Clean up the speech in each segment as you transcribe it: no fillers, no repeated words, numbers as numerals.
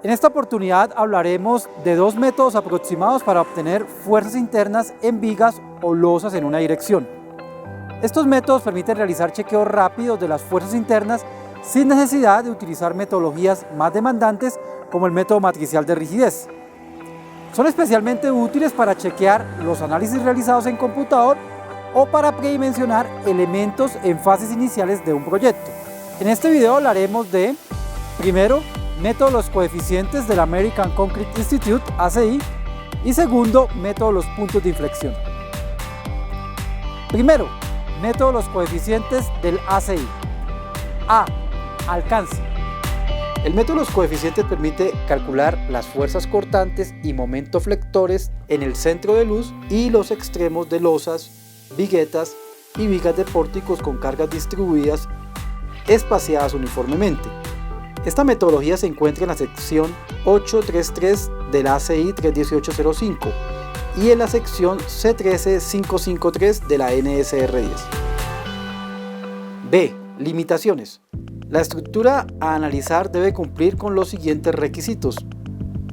En esta oportunidad hablaremos de dos métodos aproximados para obtener fuerzas internas en vigas o losas en una dirección. Estos métodos permiten realizar chequeos rápidos de las fuerzas internas sin necesidad de utilizar metodologías más demandantes como el método matricial de rigidez. Son especialmente útiles para chequear los análisis realizados en computador o para predimensionar elementos en fases iniciales de un proyecto. En este video hablaremos de, primero, método de los coeficientes del American Concrete Institute, ACI, y segundo, método de los puntos de inflexión. Primero, método de los coeficientes del ACI. A. Alcance. El método de los coeficientes permite calcular las fuerzas cortantes y momento flectores en el centro de luz y los extremos de losas, viguetas y vigas de pórticos con cargas distribuidas espaciadas uniformemente. Esta metodología se encuentra en la sección 833 del ACI 31805 y en la sección C13553 de la NSR 10. B. Limitaciones. La estructura a analizar debe cumplir con los siguientes requisitos.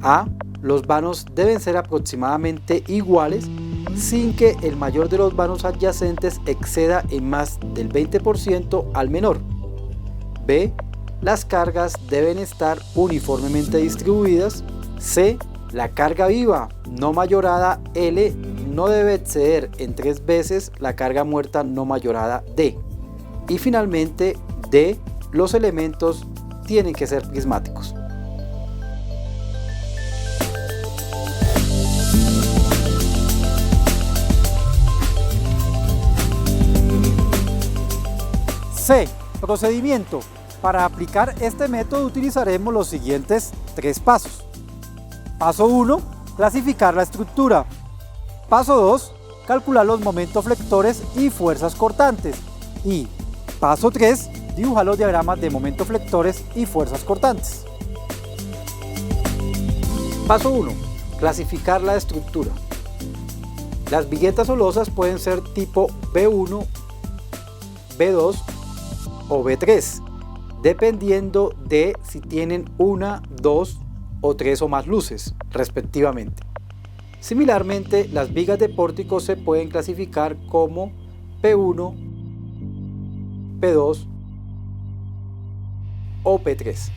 A. Los vanos deben ser aproximadamente iguales sin que el mayor de los vanos adyacentes exceda en más del 20% al menor. B. Las cargas deben estar uniformemente distribuidas. C. La carga viva no mayorada L no debe exceder en 3 veces la carga muerta no mayorada D. Y finalmente D. Los elementos tienen que ser prismáticos. C. Procedimiento. Para aplicar este método utilizaremos los siguientes 3 pasos. Paso 1. Clasificar la estructura. Paso 2. Calcular los momentos flectores y fuerzas cortantes. Y paso 3. Dibujar los diagramas de momentos flectores y fuerzas cortantes. Paso 1. Clasificar la estructura. Las viguetas o losas pueden ser tipo B1, B2 o B3, dependiendo de si tienen 1, 2 o 3 o más luces, respectivamente. Similarmente, las vigas de pórtico se pueden clasificar como P1, P2 o P3.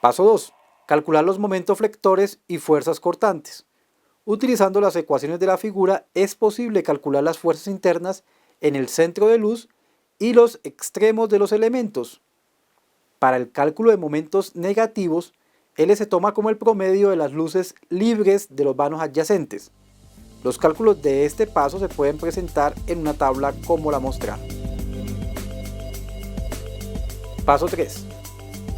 Paso 2. Calcular los momentos flectores y fuerzas cortantes. Utilizando las ecuaciones de la figura es posible calcular las fuerzas internas en el centro de luz y los extremos de los elementos. Para el cálculo de momentos negativos, L se toma como el promedio de las luces libres de los vanos adyacentes. Los cálculos de este paso se pueden presentar en una tabla como la mostrada. Paso 3.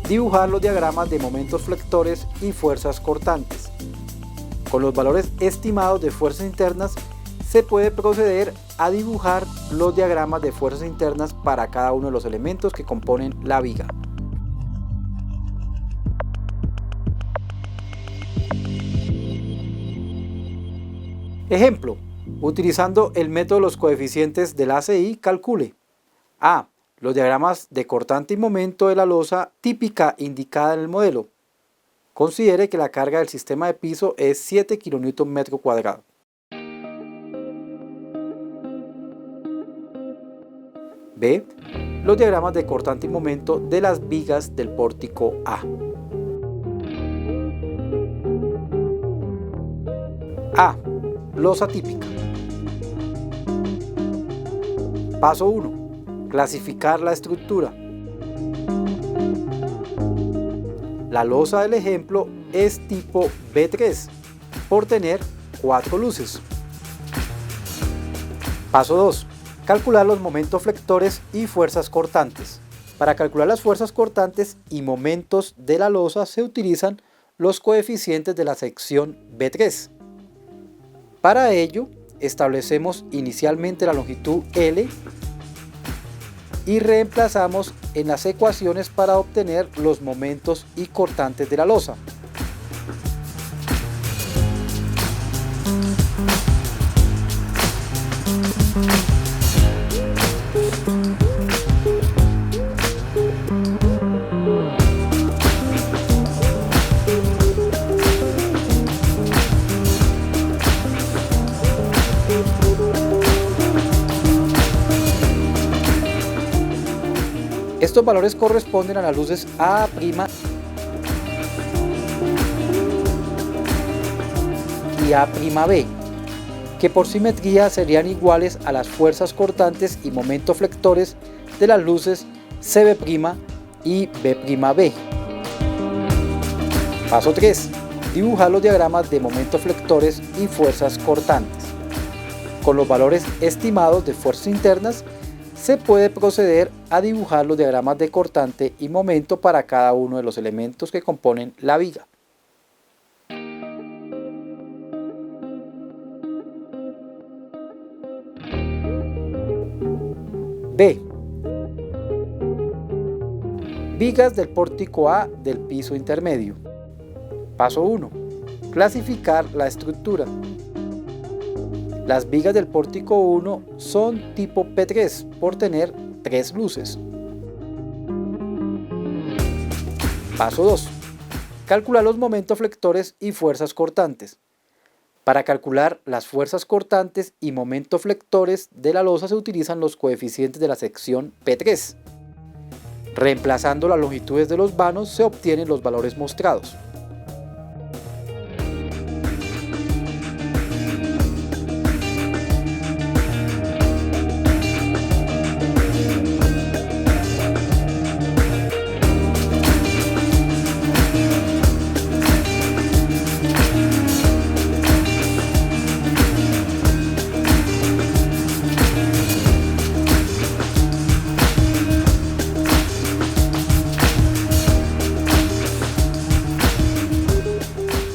Dibujar los diagramas de momentos flectores y fuerzas cortantes. Con los valores estimados de fuerzas internas se puede proceder a dibujar los diagramas de fuerzas internas para cada uno de los elementos que componen la viga. Ejemplo, utilizando el método de los coeficientes del ACI, calcule A. Los diagramas de cortante y momento de la losa típica indicada en el modelo. Considere que la carga del sistema de piso es 7 kN/m². B. Los diagramas de cortante y momento de las vigas del pórtico A. A. Losa típica. Paso 1. Clasificar la estructura. La losa del ejemplo es tipo B3 por tener 4 luces. Paso 2. Calcular los momentos flectores y fuerzas cortantes. Para calcular las fuerzas cortantes y momentos de la losa se utilizan los coeficientes de la sección B3. Para ello, establecemos inicialmente la longitud L y reemplazamos en las ecuaciones para obtener los momentos y cortantes de la losa. Estos valores corresponden a las luces A' y A'B, que por simetría serían iguales a las fuerzas cortantes y momentos flectores de las luces CB' y B'B. Paso 3. Dibujar los diagramas de momentos flectores y fuerzas cortantes. Con los valores estimados de fuerzas internas, se puede proceder a dibujar los diagramas de cortante y momento para cada uno de los elementos que componen la viga. B. Vigas del pórtico A del piso intermedio. Paso 1. Clasificar la estructura. Las vigas del pórtico 1 son tipo P3 por tener 3 luces. Paso 2. Calcular los momentos flectores y fuerzas cortantes. Para calcular las fuerzas cortantes y momentos flectores de la losa se utilizan los coeficientes de la sección P3. Reemplazando las longitudes de los vanos se obtienen los valores mostrados.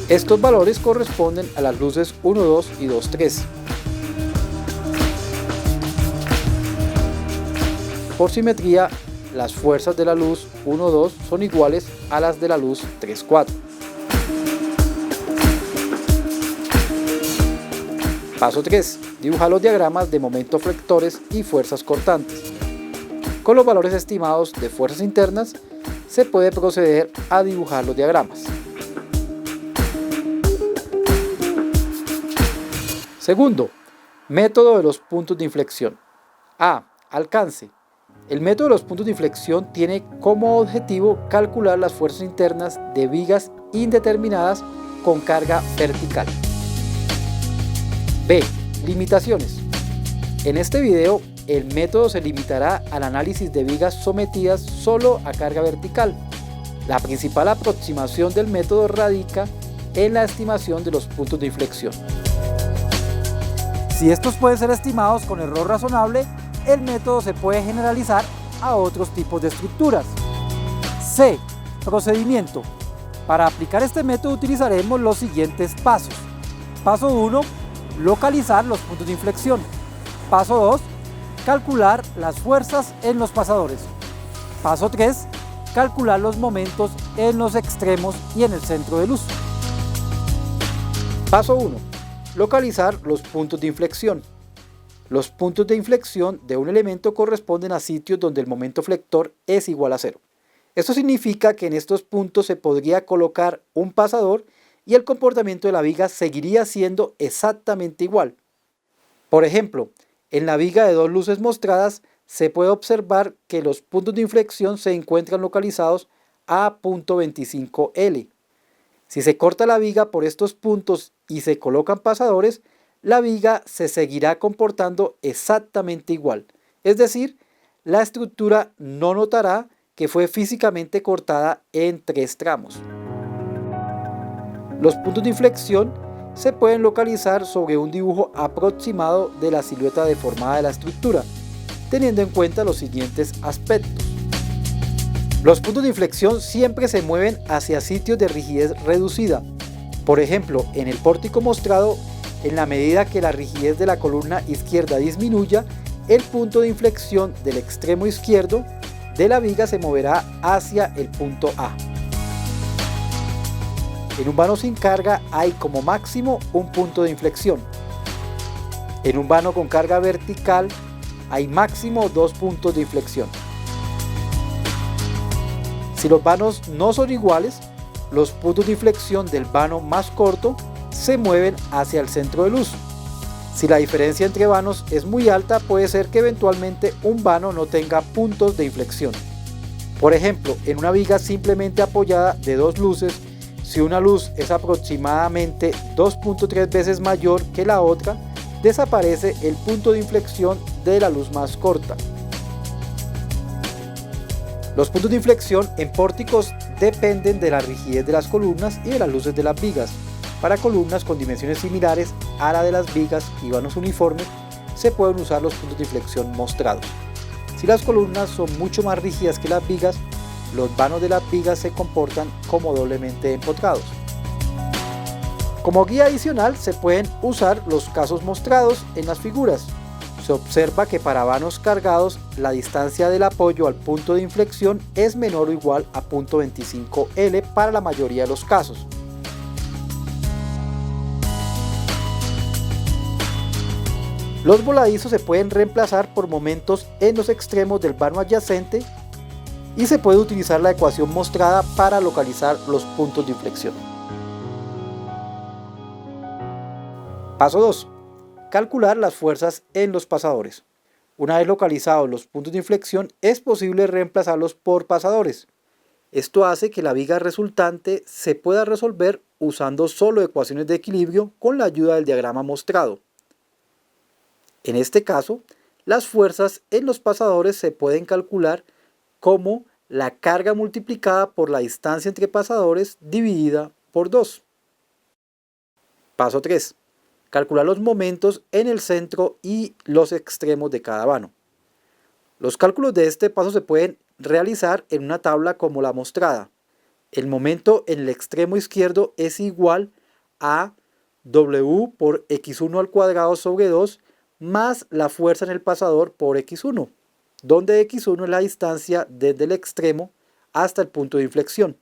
Estos valores corresponden a las luces 1, 2 y 2, 3. Por simetría, las fuerzas de la luz 1, 2 son iguales a las de la luz 3, 4. Paso 3. Dibujar los diagramas de momentos flectores y fuerzas cortantes. Con los valores estimados de fuerzas internas, se puede proceder a dibujar los diagramas. Segundo, método de los puntos de inflexión. A. Alcance. El método de los puntos de inflexión tiene como objetivo calcular las fuerzas internas de vigas indeterminadas con carga vertical. B. Limitaciones. En este video, el método se limitará al análisis de vigas sometidas solo a carga vertical. La principal aproximación del método radica en la estimación de los puntos de inflexión. Si estos pueden ser estimados con error razonable, el método se puede generalizar a otros tipos de estructuras. C. Procedimiento. Para aplicar este método utilizaremos los siguientes pasos. Paso 1. Localizar los puntos de inflexión. Paso 2. Calcular las fuerzas en los pasadores. Paso 3. Calcular los momentos en los extremos y en el centro de luz. Paso 1. Localizar los puntos de inflexión. Los puntos de inflexión de un elemento corresponden a sitios donde el momento flector es igual a 0. Esto significa que en estos puntos se podría colocar un pasador y el comportamiento de la viga seguiría siendo exactamente igual. Por ejemplo, en la viga de 2 luces mostradas se puede observar que los puntos de inflexión se encuentran localizados a .25L. Si se corta la viga por estos puntos y se colocan pasadores, la viga se seguirá comportando exactamente igual. Es decir, la estructura no notará que fue físicamente cortada en 3 tramos. Los puntos de inflexión se pueden localizar sobre un dibujo aproximado de la silueta deformada de la estructura, teniendo en cuenta los siguientes aspectos. Los puntos de inflexión siempre se mueven hacia sitios de rigidez reducida. Por ejemplo, en el pórtico mostrado, en la medida que la rigidez de la columna izquierda disminuya, el punto de inflexión del extremo izquierdo de la viga se moverá hacia el punto A. En un vano sin carga hay como máximo un punto de inflexión. En un vano con carga vertical hay máximo 2 puntos de inflexión. Si los vanos no son iguales, los puntos de inflexión del vano más corto se mueven hacia el centro de luz. Si la diferencia entre vanos es muy alta, puede ser que eventualmente un vano no tenga puntos de inflexión. Por ejemplo, en una viga simplemente apoyada de dos luces, si una luz es aproximadamente 2.3 veces mayor que la otra, desaparece el punto de inflexión de la luz más corta. Los puntos de inflexión en pórticos dependen de la rigidez de las columnas y de las luces de las vigas. Para columnas con dimensiones similares a la de las vigas y vanos uniformes, se pueden usar los puntos de inflexión mostrados. Si las columnas son mucho más rígidas que las vigas, los vanos de las vigas se comportan como doblemente empotrados. Como guía adicional se pueden usar los casos mostrados en las figuras. Se observa que para vanos cargados la distancia del apoyo al punto de inflexión es menor o igual a 0.25 L para la mayoría de los casos. Los voladizos se pueden reemplazar por momentos en los extremos del vano adyacente y se puede utilizar la ecuación mostrada para localizar los puntos de inflexión. Paso 2. Calcular las fuerzas en los pasadores. Una vez localizados los puntos de inflexión, es posible reemplazarlos por pasadores. Esto hace que la viga resultante se pueda resolver usando solo ecuaciones de equilibrio con la ayuda del diagrama mostrado. En este caso, las fuerzas en los pasadores se pueden calcular como la carga multiplicada por la distancia entre pasadores dividida por 2. Paso 3. Calcular los momentos en el centro y los extremos de cada vano. Los cálculos de este paso se pueden realizar en una tabla como la mostrada. El momento en el extremo izquierdo es igual a W por x1 al cuadrado sobre 2 más la fuerza en el pasador por x1, donde x1 es la distancia desde el extremo hasta el punto de inflexión.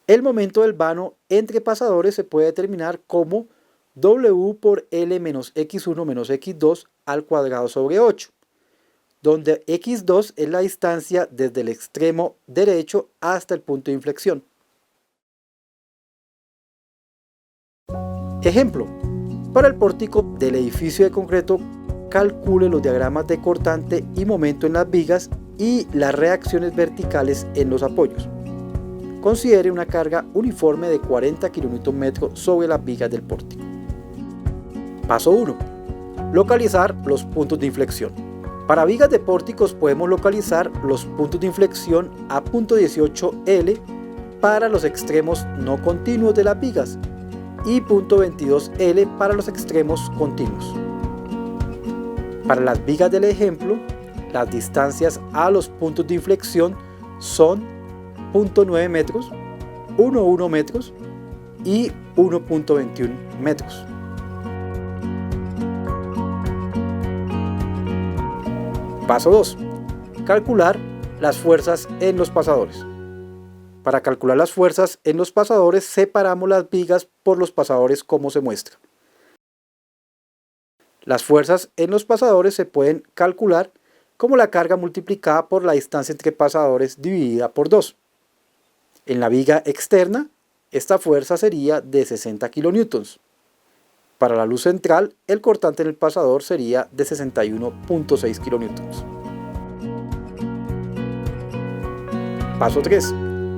El momento del vano entre pasadores se puede determinar como W por L menos x1 menos x2 al cuadrado sobre 8, donde x2 es la distancia desde el extremo derecho hasta el punto de inflexión. Ejemplo: para el pórtico del edificio de concreto, calcule los diagramas de cortante y momento en las vigas y las reacciones verticales en los apoyos. Considere una carga uniforme de 40 kN sobre las vigas del pórtico. Paso 1. Localizar los puntos de inflexión. Para vigas de pórticos podemos localizar los puntos de inflexión a 0.18 L para los extremos no continuos de las vigas y 0.22 L para los extremos continuos. Para las vigas del ejemplo, las distancias a los puntos de inflexión son 0.9 metros, 1,1 metros y 1.21 metros. Paso 2. Calcular las fuerzas en los pasadores. Para calcular las fuerzas en los pasadores, separamos las vigas por los pasadores como se muestra. Las fuerzas en los pasadores se pueden calcular como la carga multiplicada por la distancia entre pasadores dividida por 2. En la viga externa, esta fuerza sería de 60 kN. Para la luz central, el cortante en el pasador sería de 61.6 kN. Paso 3.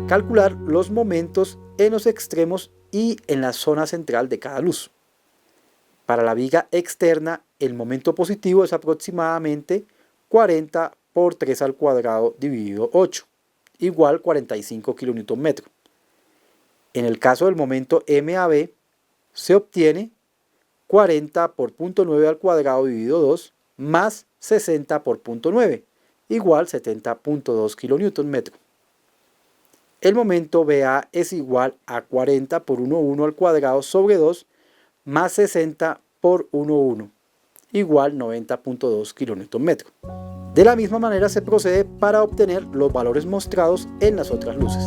Calcular los momentos en los extremos y en la zona central de cada luz. Para la viga externa, el momento positivo es aproximadamente 40 por 3 al cuadrado dividido 8, igual 45 kN. En el caso del momento MAB, se obtiene 40 por 0.9 al cuadrado dividido 2 más 60 por 0.9, igual 70.2 kN. El momento BA es igual a 40 por 1,1 al cuadrado sobre 2 más 60 por 1,1, igual 90.2 kN. De la misma manera se procede para obtener los valores mostrados en las otras luces.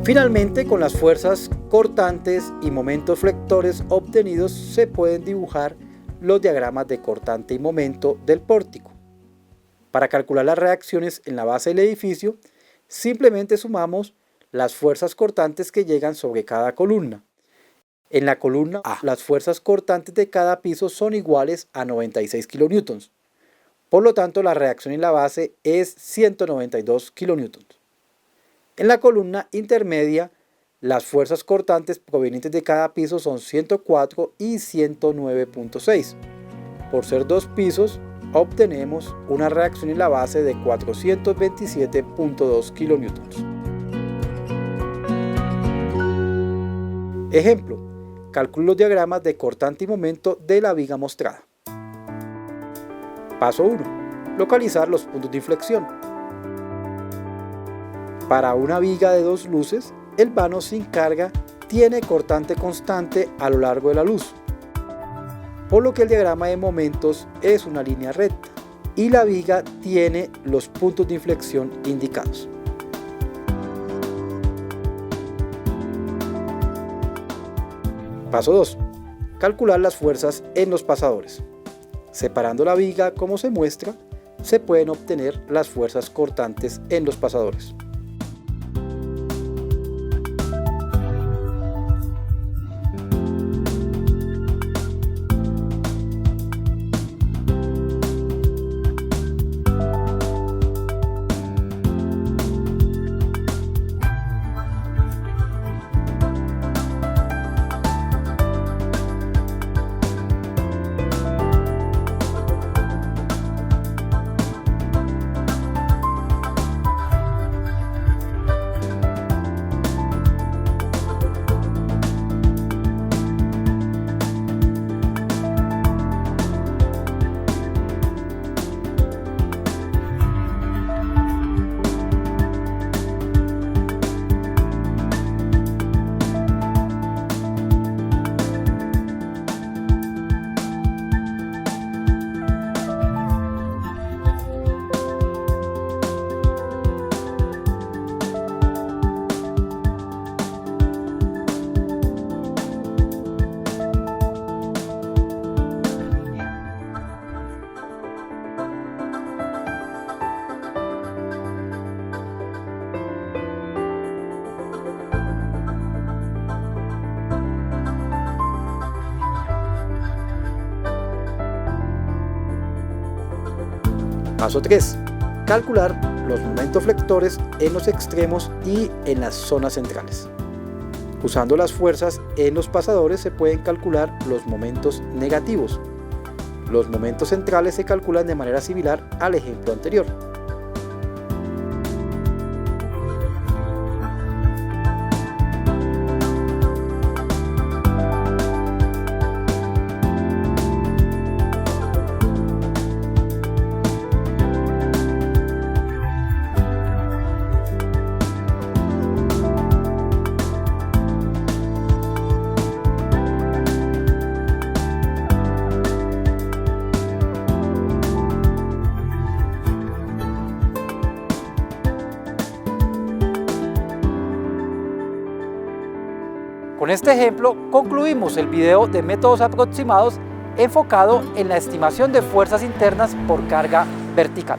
Finalmente, con las fuerzas cortantes y momentos flectores obtenidos se pueden dibujar los diagramas de cortante y momento del pórtico. Para calcular las reacciones en la base del edificio, simplemente sumamos las fuerzas cortantes que llegan sobre cada columna En la columna A, las fuerzas cortantes de cada piso son iguales a 96 kN. Por lo tanto, la reacción en la base es 192 kN. En la columna intermedia, las fuerzas cortantes provenientes de cada piso son 104 y 109.6. Por ser dos pisos, obtenemos una reacción en la base de 427.2 kN. Ejemplo: calculo los diagramas de cortante y momento de la viga mostrada. Paso 1. Localizar los puntos de inflexión. Para una viga de dos luces, el vano sin carga tiene cortante constante a lo largo de la luz, por lo que el diagrama de momentos es una línea recta y la viga tiene los puntos de inflexión indicados. Paso 2. Calcular las fuerzas en los pasadores. Separando la viga como se muestra, se pueden obtener las fuerzas cortantes en los pasadores. Paso 3. Calcular los momentos flectores en los extremos y en las zonas centrales. Usando las fuerzas en los pasadores se pueden calcular los momentos negativos. Los momentos centrales se calculan de manera similar al ejemplo anterior. Con este ejemplo concluimos el video de métodos aproximados enfocado en la estimación de fuerzas internas por carga vertical.